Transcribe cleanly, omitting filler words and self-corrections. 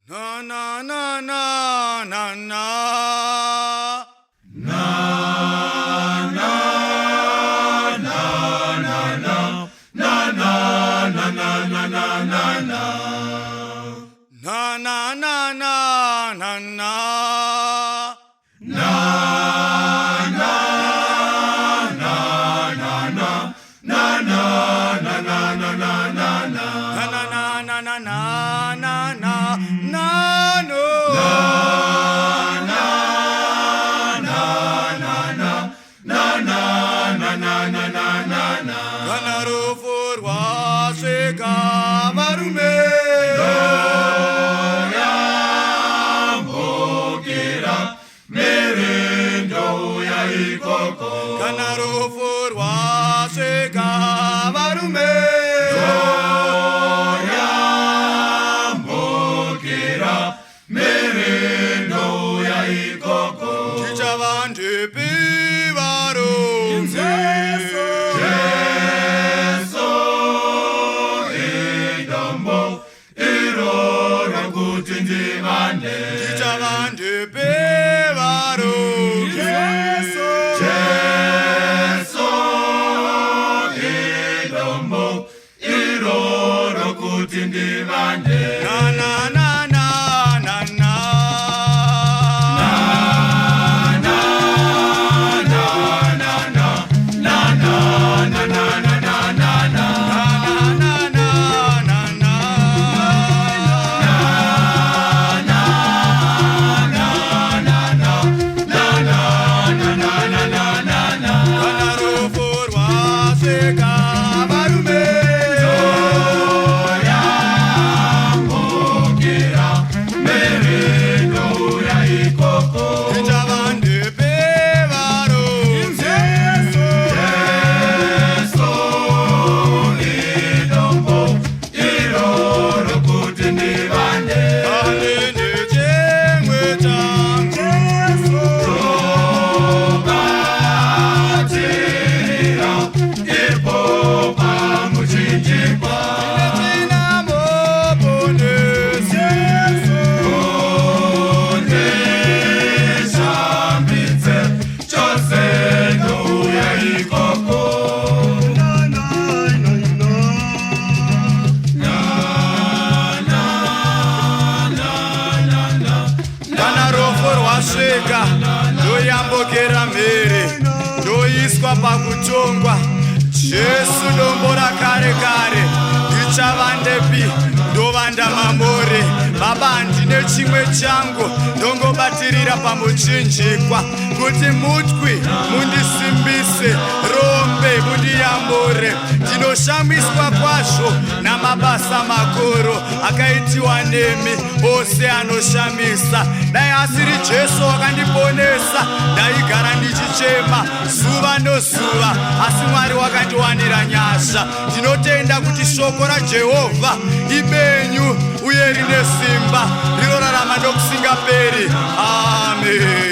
Na na na na na na na na na na na na na na na na na na pakutongwa Jesu dombo rakare kare ndichavandepi ndovanda mamore Baba ndine chimwe changu ndongobatirira pamuchinjikwa kuti mutwi mundisimbise rombe mundiyambore ndinoshamiswa kwazvo namabasa makuru akaitiwa nemi ose anoshamisa dai asiri Jesu wakandiponesa ndaigara ndichichema zuva nozuva asi Mwari wakandiwanira nyasha ndinotenda kuti shoko raJehovha ibenyu uye rine simba rinorarama nokusingaperi amen.